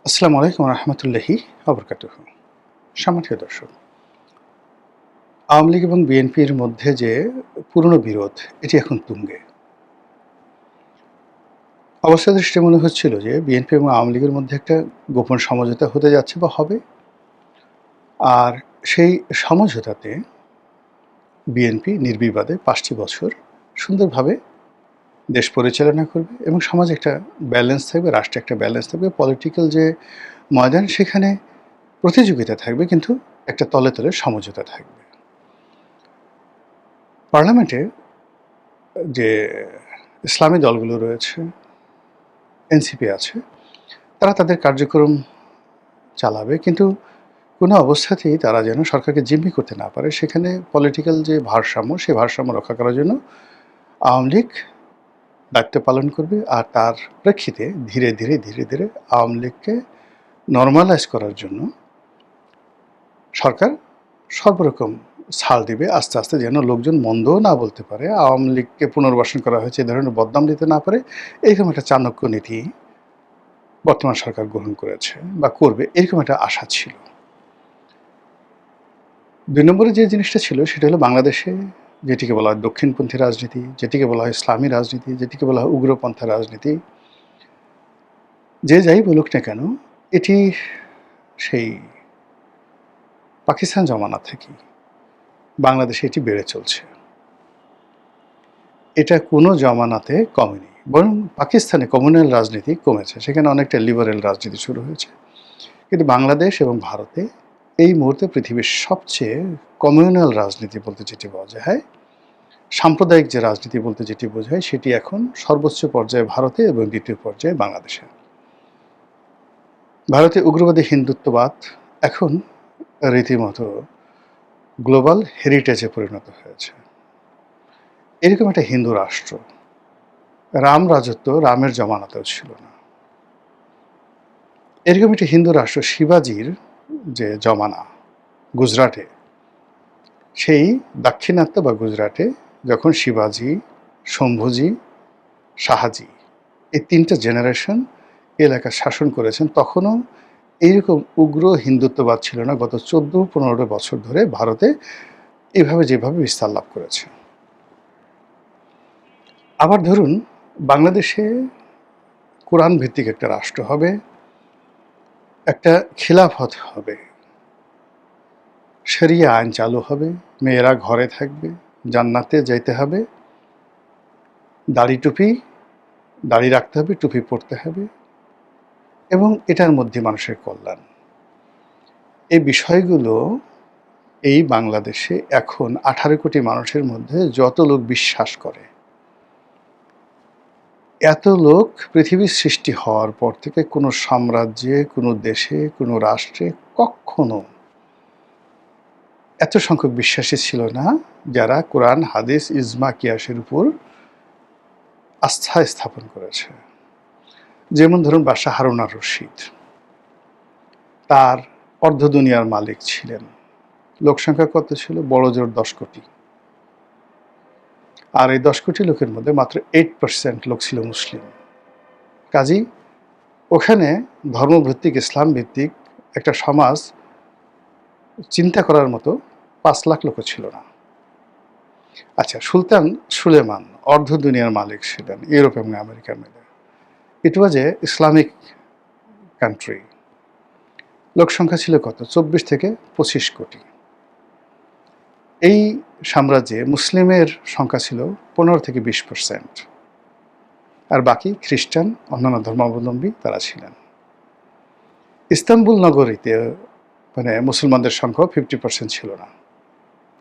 আসসালামু আলাইকুম রহমতুল্লাহি আবরকাতুহ। সম্মানিত দর্শক, আওয়ামী লীগ এবং বিএনপির মধ্যে যে পুরনো বিরোধ, এটি এখন তুঙ্গে। অবস্থা দৃষ্টে মনে হচ্ছিল যে বিএনপি এবং আওয়ামী লীগের মধ্যে একটা গোপন সমঝোতা হতে যাচ্ছে বা হবে। আর সেই সমঝোতাতে বিএনপি নির্বিবাদে ৫টি বছর সুন্দরভাবে দেশ পরিচালনা করবে এবং সমাজে একটা ব্যালেন্স থাকবে, রাষ্ট্রে একটা ব্যালেন্স থাকবে। পলিটিক্যাল যে ময়দান, সেখানে প্রতিযোগিতা থাকবে, কিন্তু একটা তলে তলে সমঝোতা থাকবে। পার্লামেন্টে যে ইসলামী দলগুলো রয়েছে, এনসিপি আছে, তারা তাদের কার্যক্রম চালাবে, কিন্তু কোনো অবস্থাতেই তারা যেন সরকারকে জিম্মি করতে না পারে। সেখানে পলিটিক্যাল যে ভারসাম্য, সেই ভারসাম্য রক্ষা করার জন্য আওয়ামী লীগ দায়িত্ব পালন করবে। আর তার প্রেক্ষিতে ধীরে ধীরে ধীরে ধীরে আওয়ামী লীগকে নর্মালাইজ করার জন্য সরকার সর্বরকম ছাড় দিবে আস্তে আস্তে, যেন লোকজন মন্দও না বলতে পারে, আওয়ামী লীগকে পুনর্বাসন করা হয়েছে এ ধরনের বদনাম দিতে না পারে। এরকম একটা চাণক্য নীতি বর্তমান সরকার গ্রহণ করেছে বা করবে, এরকম একটা আশা ছিল। ২ নম্বরে যে জিনিসটা ছিল সেটা হলো বাংলাদেশে যেটিকে বলা হয় দক্ষিণপন্থী রাজনীতি, যেটিকে বলা হয় ইসলামী রাজনীতি, যেটিকে বলা হয় উগ্রপন্থা রাজনীতি, যে যাই বলুক না কেন, এটি সেই পাকিস্তান জমানা থেকেই বাংলাদেশে এটি বেড়ে চলছে। এটা কোনো জমানাতে কমেনি, বরং পাকিস্তানে কমিউনাল রাজনীতি কমেছে, সেখানে অনেকটা লিবারেল রাজনীতি শুরু হয়েছে। কিন্তু বাংলাদেশ এবং ভারতে এই মুহূর্তে পৃথিবীর সবচেয়ে কমিউনাল রাজনীতি বলতে যেটি বোঝায়, সাম্প্রদায়িক যে রাজনীতি বলতে যেটি বোঝায়, সেটি এখন সর্বোচ্চ পর্যায়ে ভারতে এবং দ্বিতীয় পর্যায়ে বাংলাদেশে। ভারতে উগ্রবাদী হিন্দুত্ববাদ এখন রীতিমতো গ্লোবাল হেরিটেজে পরিণত হয়েছে। এরকম একটা হিন্দু রাষ্ট্র, রাম রাজত্ব রামের জমানাতেও ছিল না। এরকম একটি হিন্দু রাষ্ট্র শিবাজির যে জমানা গুজরাটে, সেই দাক্ষিণাত্য বা গুজরাটে যখন শিবাজি, শম্ভুজি, শাহাজি, এই ৩টা জেনারেশন এলাকা শাসন করেছেন, তখনও এইরকম উগ্র হিন্দুত্ববাদ ছিল না গত ১৪-১৫ বছর ধরে ভারতে এভাবে যেভাবে বিস্তার লাভ করেছে। আবার ধরুন, বাংলাদেশে কোরআন ভিত্তিক একটা রাষ্ট্র হবে, একটা খিলাফত হবে, শরিয়া আইন চালু হবে, মেয়েরা ঘরে থাকবে, জান্নাতে যাইতে হবে, দাড়ি রাখতে হবে, টুপি পরতে হবে, এবং এটার মধ্যে মানুষের কল্যাণ। এই বিষয়গুলো এই বাংলাদেশে এখন ১৮ কোটি মানুষের মধ্যে যত লোক বিশ্বাস করে, এত লোক পৃথিবীর সৃষ্টি হওয়ার পর থেকে কোনো সাম্রাজ্যে, কোনো দেশে, কোনো রাষ্ট্রে কখনো এত সংখ্যক বিশ্বাসী ছিল না যারা কোরআন, হাদিস, ইজমা, কিয়াসের উপর আস্থা স্থাপন করেছে। যেমন ধরুন বাদশাহ হারুন আর রশিদ, তার অর্ধ দুনিয়ার মালিক ছিলেন। লোকসংখ্যা কত ছিল? বড় জোর ১০ কোটি। আর এই ১০ কোটি লোকের মধ্যে মাত্র 8% লোক ছিল মুসলিম। কাজেই ওখানে ধর্মভিত্তিক, ইসলাম ভিত্তিক একটা সমাজ চিন্তা করার মতো ৫ লাখ লোকও ছিল না। আচ্ছা, সুলতান সুলেমান অর্ধ দুনিয়ার মালিক ছিলেন, ইউরোপ এবং আমেরিকা মিলে। ইট ওয়াজ এ ইসলামিক কান্ট্রি। লোকসংখ্যা ছিল কত? ২৪ থেকে ২৫ কোটি। এই সাম্রাজ্যে মুসলিমের সংখ্যা ছিল ১৫ থেকে ২০%, আর বাকি খ্রিস্টান, অন্যান্য ধর্মাবলম্বী তারা ছিলেন। ইস্তাম্বুল নগরীতে মানে মুসলমানদের সংখ্যা 50% ছিল না,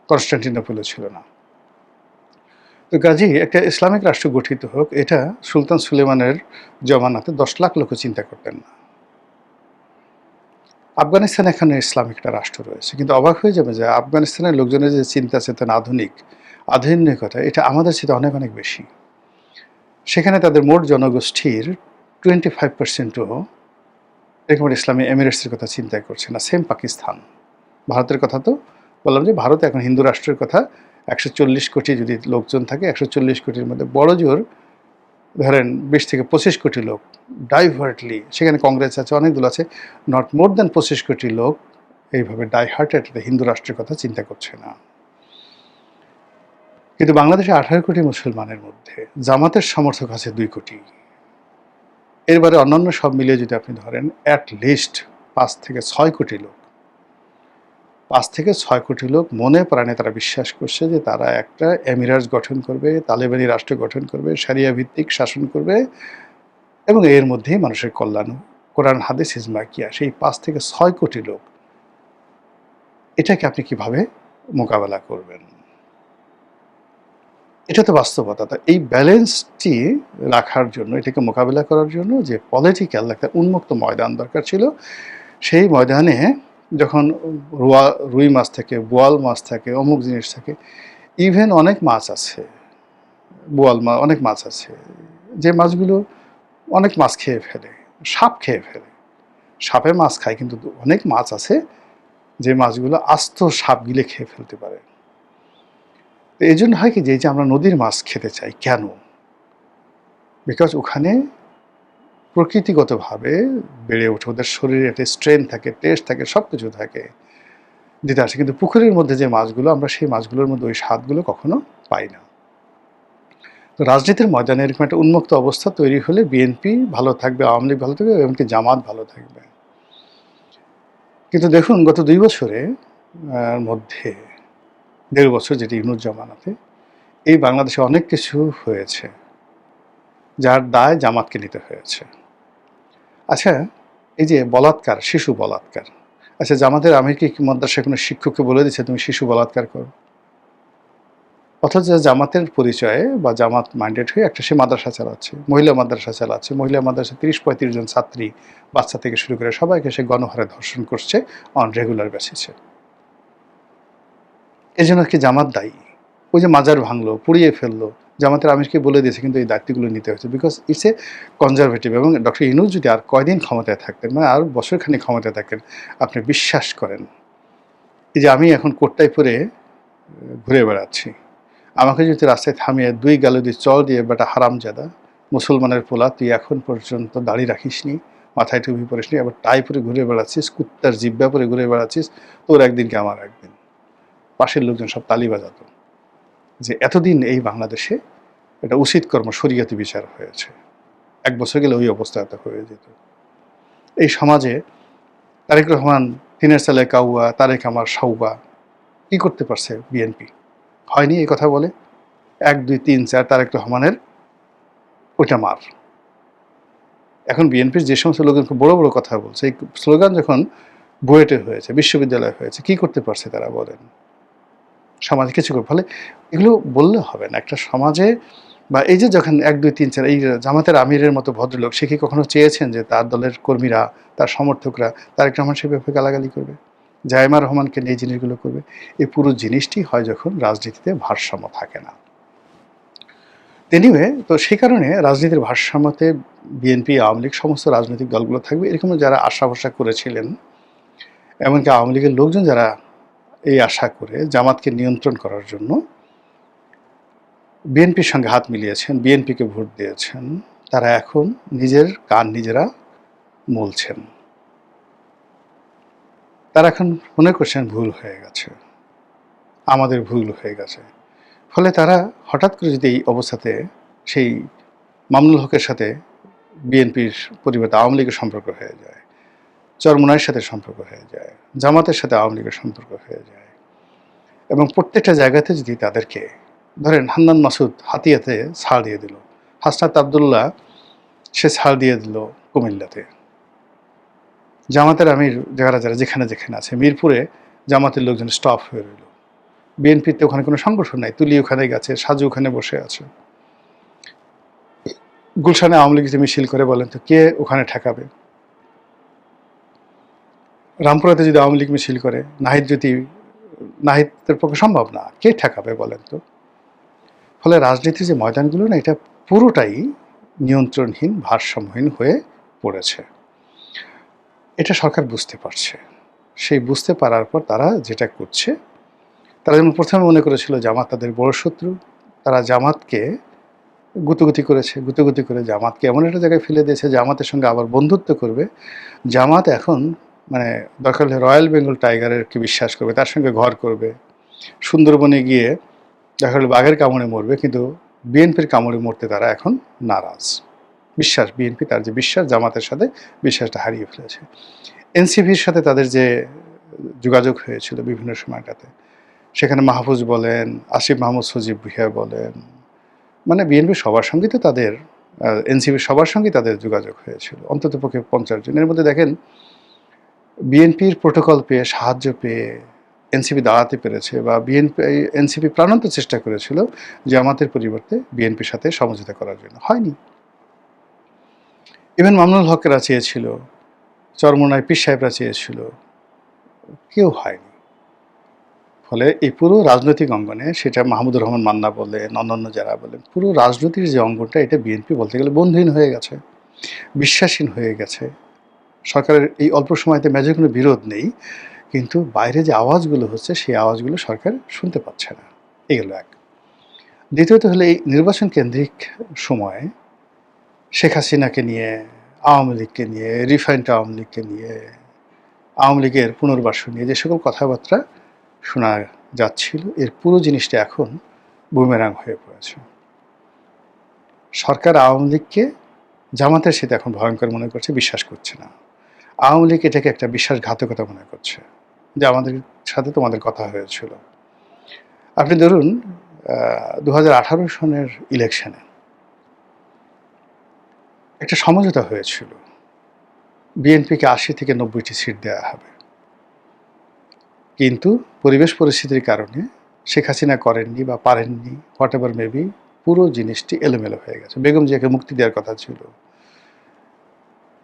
কনস্টান্টিনোপলে ছিল না। তো কাজেই একটা ইসলামিক রাষ্ট্র গঠিত হোক, এটা সুলতান সুলেমানের জমানাতে ১০ লাখ লোকও চিন্তা করতেন না। আফগানিস্তান এখানে ইসলামিক একটা রাষ্ট্র রয়েছে, কিন্তু অবাক হয়ে যাবে যে আফগানিস্তানের লোকজনের যে চিন্তা চেতনা, আধুনিকতা, এটা আমাদের চেয়ে অনেক অনেক বেশি। সেখানে তাদের মোট জনগোষ্ঠীর 25%ও এরকম ইসলামী এমিরেটসের কথা চিন্তা করছে না। সেম পাকিস্তান। ভারতের কথা তো বললাম যে ভারত এখন হিন্দু রাষ্ট্রের কথা, ১৪০ কোটি যদি লোকজন থাকে, ১৪০ কোটির মধ্যে বড় জোর ধরেন 20 থেকে 25 কোটি লোক ডাইভার্টলি, সেখানে কংগ্রেস আছে, অনেক দল আছে, নট মোর দ্যান 25 কোটি লোক এইভাবে ডাইহার্টেড হিন্দু রাষ্ট্রের কথা চিন্তা করছে না। কিন্তু বাংলাদেশে 18 কোটি মুসলমানের মধ্যে জামাতের সমর্থক আছে 2 কোটি। এরবারে অন্যান্য সব মিলিয়ে যদি আপনি ধরেন অ্যাট লিস্ট 5 থেকে 6 কোটি লোক, 5 থেকে 6 কোটি লোক মনে প্রাণে তারা বিশ্বাস করছে যে তারা একটা এমিরাজ গঠন করবে, তালেবানি রাষ্ট্র গঠন করবে, শরিয়া ভিত্তিক শাসন করবে, এবং এর মধ্যেই মানুষের কল্যাণ, কোরআন হাদিস ইজমা কিয়াস, এই 5 থেকে 6 কোটি লোক, এটাকে আপনি কিভাবে মোকাবেলা করবেন? এটা তো বাস্তবতা। তো এই ব্যালেন্সটি রাখার জন্য, এটাকে মোকাবেলা করার জন্য যে পলিটিক্যাল একটা উন্মুক্ত ময়দান দরকার ছিল, সেই ময়দানে যখন রুই মাছ থাকে, বোয়াল মাছ থাকে, অমুক জিনিস থাকে, ইভেন অনেক মাছ আছে, অনেক মাছ আছে যে মাছগুলো অনেক মাছ খেয়ে ফেলে, সাপ খেয়ে ফেলে। সাপে মাছ খায়, কিন্তু অনেক মাছ আছে যে মাছগুলো আস্ত সাপ গিলে খেয়ে ফেলতে পারে। তো এই জন্য হয় কি, যে আমরা নদীর মাছ খেতে চাই কেন? বিকজ ওখানে প্রকৃতিগতভাবে বেড়ে ওঠে, ওদের শরীরে একটা স্ট্রেংথ থাকে, টেস্ট থাকে, সব কিছু থাকে, দিতে আসে। কিন্তু পুকুরের মধ্যে যে মাছগুলো, আমরা সেই মাছগুলোর মধ্যে ওই স্বাদগুলো কখনো পাই না। তো রাজনীতির ময়দানে এরকম একটা উন্মুক্ত অবস্থা তৈরি হলে বিএনপি ভালো থাকবে, আওয়ামী লীগ ভালো থাকবে, এমনকি জামাত ভালো থাকবে। কিন্তু দেখুন, গত 2 বছরে মধ্যে 1.5 বছর, যেটি ইউনূস জামানাতে, এই বাংলাদেশে অনেক কিছু হয়েছে যার দায় জামাতকে নিতে হয়েছে। আচ্ছা, এই যে বলাৎকার, শিশু বলাৎকার, আচ্ছা, জামাতের আমির কি মাদ্রাসায় কোনো শিক্ষককে বলে দিচ্ছে তুমি শিশু বলাৎকার করো? অথচ জামাতের পরিচয়ে বা জামাত মাইন্ডেড হয়ে একটা সে মাদ্রাসা চালাচ্ছে, মহিলা মাদ্রাসা চালাচ্ছে, মহিলা মাদ্রাসা 30-35 জন ছাত্রী, বাচ্চা থেকে শুরু করে সবাইকে সে গণহারে ধর্ষণ করছে অন রেগুলার বেসিসে। এই জন্য কি জামাত দায়ী? ওই যে মাজার ভাঙলো, পুড়িয়ে ফেললো, জামাতের আমিরকে বলে দিয়েছে, কিন্তু এই দায়িত্বগুলো নিতে হয়েছে বিকজ ইটস এ কনজারভেটিভ। এবং ডক্টর ইউনূস যদি আর কয়দিন ক্ষমতায় থাকতেন, মানে আর বছরখানিক ক্ষমতায় থাকতেন, আপনি বিশ্বাস করেন, এই যে আমি এখন কোটটাই পরে ঘুরে বেড়াচ্ছি, আমাকে যদি রাস্তায় থামিয়ে 2 গালুদি চল দিয়ে, বেটা হারামজাদা মুসলমানের পোলা, তুই এখন পর্যন্ত দাড়ি রাখিসনি, মাথায় টুপি পরিসনি, আবার টাই পরে ঘুরে বেড়াচ্ছিস, কুত্তার জিব্বা পরে ঘুরে বেড়াচ্ছিস, তোর একদিন কি আমার একদিন। পাশের লোকজন সব তালি বাজাতো যে এতদিন এই বাংলাদেশে এটা উচিত কর্ম, শরিয়তি বিচার হয়েছে, 1 বছর গেলে ওই অবস্থা এত হয়ে যেত। এই সমাজে তারেক রহমান তিনের সালে কাউয়া, তারেক আমার সাউবা, কি করতে পারছে বিএনপি? হয়নি এই কথা বলে 1, 2, 3, 4 তারেক রহমানের ওইটা মার। এখন বিএনপির যে সমস্ত লোকজন খুব বড় বড় কথা বলছে, এই স্লোগান যখন বুয়েটে হয়েছে, বিশ্ববিদ্যালয় হয়েছে, কি করতে পারছে তারা বলেন? সমাজে কিছু করে ফলে এগুলো বললে হবে না। একটা সমাজে বা এই যে যখন 1, 2, 3, 4 এই জামাতের আমিরের মতো ভদ্রলোক, সে কি কখনো চেয়েছেন যে তার দলের কর্মীরা, তার সমর্থকরা তারেক রহমান সে ব্যাপারে গালাগালি করবে, জায়েমা রহমানকে নিয়ে এই জিনিসগুলো করবে? এই পুরো জিনিসটি হয় যখন রাজনীতিতে ভারসাম্য থাকে না। এনিওয়ে, তো সেই কারণে রাজনীতির ভারসাম্যতে বিএনপি, আওয়ামী লীগ, সমস্ত রাজনৈতিক দলগুলো থাকবে, এরকম যারা আশা ভরসা করেছিলেন, এমনকি আওয়ামী লীগের লোকজন যারা এই আশা করে জামাতকে নিয়ন্ত্রণ করার জন্য বিএনপির সঙ্গে হাত মিলিয়েছেন, বিএনপিকে ভোট দিয়েছেন, তারা এখন নিজের কান নিজেরা মলছেন। তারা এখন মনে করছেন ভুল হয়ে গেছে, আমাদের ভুল হয়ে গেছে। ফলে তারা হঠাৎ করে যদি এই অবস্থাতে সেই মামুনুল হকের সাথে বিএনপির পরিবর্তে আওয়ামী লীগের সম্পর্ক হয়ে যায়, চরমোনাইয়ের সাথে সম্পর্ক হয়ে যায়, জামাতের সাথে আওয়ামী লীগের সম্পর্ক হয়ে যায়, এবং প্রত্যেকটা জায়গাতে যদি তাদেরকে ধরেন, হান্নান মাসুদ হাতিয়াতে ছাড় দিয়ে দিল, হাসনাত আবদুল্লাহ সে ছাড় দিয়ে দিল কুমিল্লাতে, জামাতের আমির যারা যারা যেখানে যেখানে আছে, মিরপুরে জামাতের লোকজন স্টপ হয়ে রইল, বিএনপিতে ওখানে কোনো সংগঠন নাই, তুলি ওখানে গেছে, সাজু ওখানে বসে আছে, গুলশানে আওয়ামী লীগ মিছিল করে, বলেন তো কে ওখানে ঠেকাবে? রামপুরাতে যদি আওয়ামী লীগ মিছিল করে, নাহিদের পক্ষে সম্ভব না, কে ঠেকাবে বলেন তো? ফলে রাজনীতির যে ময়দানগুলো না, এটা পুরোটাই নিয়ন্ত্রণহীন, ভারসাম্যহীন হয়ে পড়েছে। এটা সরকার বুঝতে পারছে। সেই বুঝতে পারার পর তারা যেটা করছে, তারা যেমন প্রথমে মনে করেছিল জামাত তাদের বড় শত্রু, তারা জামাতকে গুতগুতি করেছে, গুতগুতি করে জামাতকে এমন একটা জায়গায় ফেলে দিয়েছে, জামাতের সঙ্গে আবার বন্ধুত্ব করবে। জামাত এখন মানে দরকার হলে রয়্যাল বেঙ্গল টাইগারেরকে বিশ্বাস করবে, তার সঙ্গে ঘর করবে। সুন্দরবনে গিয়ে দেখা গেল বাঘের কামড়ে মরবে, কিন্তু বিএনপির কামড়ে মরতে তারা এখন নারাজ। বিশ্বাস, বিএনপি তার যে বিশ্বাস, জামাতের সাথে বিশ্বাসটা হারিয়ে ফেলেছে। এনসিপির সাথে তাদের যে যোগাযোগ হয়েছিল বিভিন্ন সময়টাতে, সেখানে মাহফুজ বলেন, আসিফ মাহমুদ সজীব ভুঁইয়া বলেন, মানে বিএনপি সবার সঙ্গেই তো তাদের, এনসিপির সবার সঙ্গেই তাদের যোগাযোগ হয়েছিল, অন্ততপক্ষে 50 জন। এর মধ্যে দেখেন বিএনপির প্রোটোকল পেয়ে, সাহায্য পেয়ে এনসিপি দাঁড়াতে পেরেছে, বা বিএনপি এনসিপি প্রাণান্ত চেষ্টা করেছিল জামাতের পরিবর্তে বিএনপির সাথে সমঝোতা করার জন্য, হয়নি। ইভেন মামুনুল হকেরা চেয়েছিল, চরমোনাই পীর সাহেবরা চেয়েছিল, কেউ হয়নি। ফলে এই পুরো রাজনৈতিক অঙ্গনে, সেটা মাহমুদুর রহমান মান্না বলেন, অন্যান্য যারা বলেন, পুরো রাজনীতির যে অঙ্গনটা, এটা বিএনপি বলতে গেলে বন্ধুহীন হয়ে গেছে, বিশ্বাসহীন হয়ে গেছে। সরকারের এই অল্প সময়তে মেজর কোনো বিরোধ নেই, কিন্তু বাইরে যে আওয়াজগুলো হচ্ছে সেই আওয়াজগুলো সরকার শুনতে পাচ্ছে না। এগুলো এক। দ্বিতীয়ত হলো এই নির্বাচন কেন্দ্রিক সময়ে শেখ হাসিনাকে নিয়ে, আওয়ামী লীগকে নিয়ে, রিফাইন্ড আওয়ামী লীগকে নিয়ে, আওয়ামী লীগের পুনর্বাসন নিয়ে যে সকল কথাবার্তা শোনা যাচ্ছিল, এর পুরো জিনিসটা এখন বুমেরাং হয়ে পড়েছে। সরকার আওয়ামী লীগকে জামাতের সাথে এখন ভয়ঙ্কর মনে করছে, বিশ্বাস করছে না। আওয়ামী লীগ এটাকে একটা বিশ্বাসঘাতকতা মনে করছে, যে আমাদের সাথে তোমাদের কথা হয়েছিল। আপনি ধরুন 2018 সনের ইলেকশনে একটা সমঝোতা হয়েছিল, বিএনপিকে 80 থেকে 90টি সিট দেওয়া হবে, কিন্তু পরিবেশ পরিস্থিতির কারণে শেখ হাসিনা করেননি বা পারেননি, হোয়াট এভার মেবি, পুরো জিনিসটি এলোমেলো হয়ে গেছে। বেগম জিয়াকে মুক্তি দেওয়ার কথা ছিল।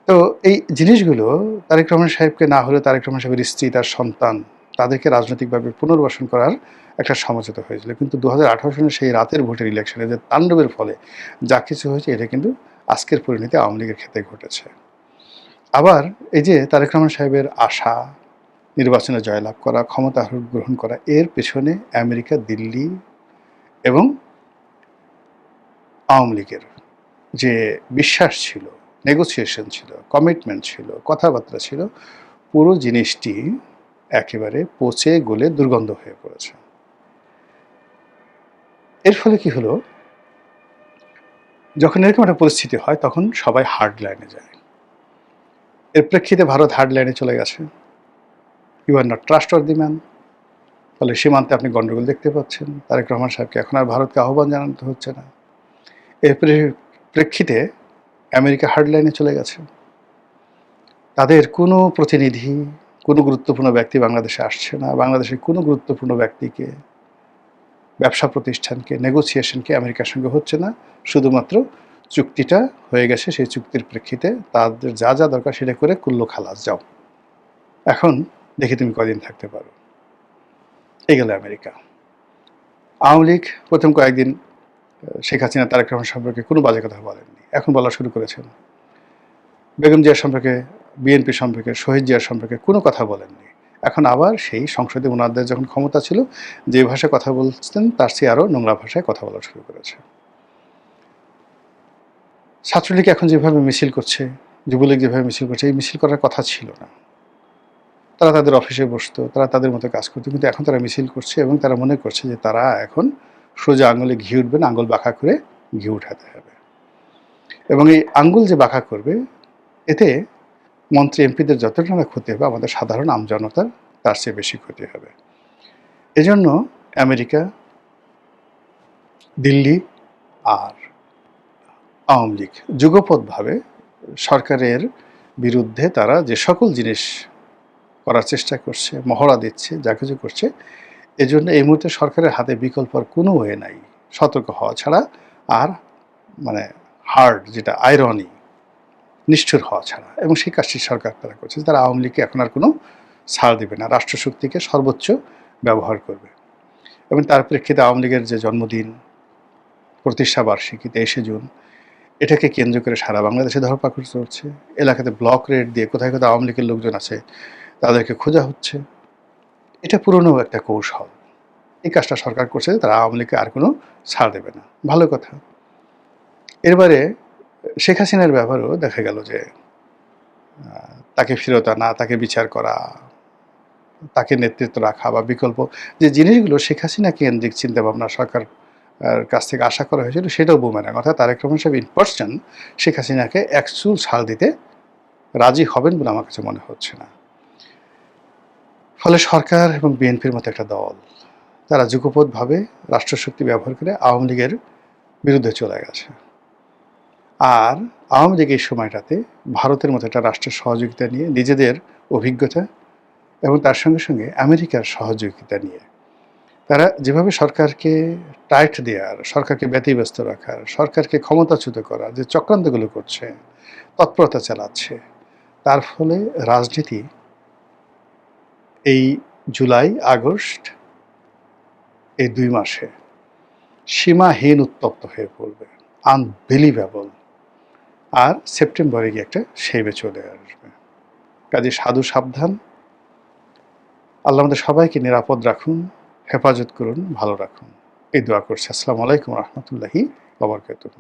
তো এই জিনিসগুলো তারেক রহমান সাহেবকে না হলে তারেক রহমান সাহেবের স্ত্রী, তার সন্তান, তাদেরকে রাজনৈতিকভাবে পুনর্বাসন করার একটা সমঝোতা হয়েছিল। কিন্তু 2018 সনের সেই রাতের ভোটের ইলেকশনে যে তাণ্ডবের ফলে যা কিছু হয়েছে, এটা কিন্তু আজকের পরিণতি আওয়ামী লীগের ক্ষেত্রে ঘটেছে। আবার এই যে তারেক রহমান সাহেবের আশা, নির্বাচনে জয়লাভ করা, ক্ষমতা গ্রহণ করা, এর পেছনে আমেরিকা, দিল্লি এবং আওয়ামী লীগের যে বিশ্বাস ছিল, নেগোসিয়েশন ছিল, কমিটমেন্ট ছিল, কথাবার্তা ছিল, পুরো জিনিসটি একেবারে পচে গলে দুর্গন্ধ হয়ে পড়েছে। এর ফলে কি হলো, যখন এরকম একটা পরিস্থিতি হয় তখন সবাই হার্ড লাইনে যায়। এর প্রেক্ষিতে ভারত হার্ড লাইনে চলে গেছে, you are not trustworthy man. ফলে সীমান্তে আপনি গণ্ডগোল দেখতে পাচ্ছেন। তারেক রহমান সাহেবকে এখন আর ভারতকে আহ্বান জানাতে হচ্ছে না। এর প্রেক্ষিতে আমেরিকা হার্ড লাইনে চলে গেছে। তাদের কোনো প্রতিনিধি, কোনো গুরুত্বপূর্ণ ব্যক্তি বাংলাদেশে আসছে না। বাংলাদেশের কোনো গুরুত্বপূর্ণ ব্যক্তিকে, ব্যবসা প্রতিষ্ঠানকে, নেগোসিয়েশনকে আমেরিকার সঙ্গে হচ্ছে না। শুধুমাত্র চুক্তিটা হয়ে গেছে, সেই চুক্তির প্রেক্ষিতে তাদের যা যা দরকার সেটা করে কুল্লো খালাস, যাও, এখন দেখি তুমি কয়দিন থাকতে পারো। এই গেল আমেরিকা। আওয়ামী লীগ প্রথম কয়েকদিন শেখ হাসিনা, তারেক রহমান সম্পর্কে কোনো বাজে কথা বলেননি, এখন বলা শুরু করেছেন। বেগম জিয়ার সম্পর্কে, বিএনপি সম্পর্কে, শহীদ জিয়ার সম্পর্কে কোনো কথা বলেননি। এখন আবার সেই সংসদে ওনাদের যখন ক্ষমতা ছিল, যে ভাষায় কথা বলতেন তার চেয়ে আরও নোংরা ভাষায় কথা বলা শুরু করেছে। ছাত্রলীগ এখন যেভাবে মিছিল করছে, যুবলীগ যেভাবে মিছিল করছে, এই মিছিল করার কথা ছিল না। তারা তাদের অফিসে বসতো, তারা তাদের মতো কাজ করতো, কিন্তু এখন তারা মিছিল করছে এবং তারা মনে করছে যে তারা এখন সোজা আঙুলে ঘি উঠবে না, আঙুল বাঁকা করে ঘি উঠাতে হবে। এবং এই আঙ্গুল যে বাঁকা করবে, এতে মন্ত্রী এমপিদের যতটা না ক্ষতি হবে, আমাদের সাধারণ আমজনতার তার চেয়ে বেশি ক্ষতি হবে। এজন্য আমেরিকা, দিল্লি আর আওয়ামী লীগ যুগপৎভাবে সরকারের বিরুদ্ধে তারা যে সকল জিনিস করার চেষ্টা করছে, মহড়া দিচ্ছে, যা কিছু করছে, এজন্য এই মুহূর্তে সরকারের হাতে বিকল্প আর কোনো ওয়ে নাই সতর্ক হওয়া ছাড়া, আর মানে হার্ড, যেটা আইরনি, নিষ্ঠুর হওয়া ছাড়া। এবং সেই কাজটি সরকার তারা করছে। তারা আওয়ামী লীগকে এখন আর কোনো ছাড় দেবে না, রাষ্ট্রশক্তিকে সর্বোচ্চ ব্যবহার করবে। এবং তার প্রেক্ষিতে আওয়ামী লীগের যে জন্মদিন, প্রতিষ্ঠা বার্ষিকী 23শে জুন, এটাকে কেন্দ্র করে সারা বাংলাদেশে ধরপাকড় চলছে। এলাকাতে ব্লক রেড দিয়ে কোথায় কোথায় আওয়ামী লীগের লোকজন আছে তাদেরকে খোঁজা হচ্ছে। এটা পুরনো একটা কৌশল। এই কাজটা সরকার করছে, তারা আওয়ামী লীগকে আর কোনো ছাড় দেবে না। ভালো কথা। এরবারে শেখ হাসিনার ব্যাপারেও দেখা গেল যে তাকে ফেরত আনা, তাকে বিচার করা, তাকে নেতৃত্ব রাখা বা বিকল্প যে জিনিসগুলো শেখ হাসিনা কেন্দ্রিক চিন্তাভাবনা সরকার কাছ থেকে আশা করা হয়েছিল সেটাও বুমেরাং। অর্থাৎ তারেক রহমান সাহেব ইন পার্সন শেখ হাসিনাকে এক চুল ছাড় দিতে রাজি হবেন বলে আমার কাছে মনে হচ্ছে না। ফলে সরকার এবং বিএনপির মতো একটা দল তারা যুগপৎভাবে রাষ্ট্রশক্তি ব্যবহার করে আওয়ামী লীগের বিরুদ্ধে চলে গেছে। আর আওয়ামী লীগ এই সময়টাতে ভারতের মতো একটা রাষ্ট্রের সহযোগিতা নিয়ে নিজেদের অভিজ্ঞতা এবং তার সঙ্গে সঙ্গে আমেরিকার সহযোগিতা নিয়ে তারা যেভাবে সরকারকে টাইট দেওয়ার, সরকারকে ব্যতিব্যস্ত রাখার, সরকারকে ক্ষমতাচ্যুত করার যে চক্রান্তগুলো করছে, তৎপরতা চালাচ্ছে, তার ফলে রাজনীতি এই জুলাই আগস্ট এই ২ মাসে সীমাহীন উত্তপ্ত হয়ে পড়বে, আনবিলিভেবল। আর সেপ্টেম্বরে গিয়ে একটা শেইবে চলে আসবে। কাজে সাধু সাবধান। আল্লাহ আমাদের সবাইকে নিরাপদ রাখুন, হেফাজত করুন, ভালো রাখুন, এই দোয়া করছি। আসসালামু আলাইকুম রহমতুল্লাহি ওয়া বারাকাতুহু।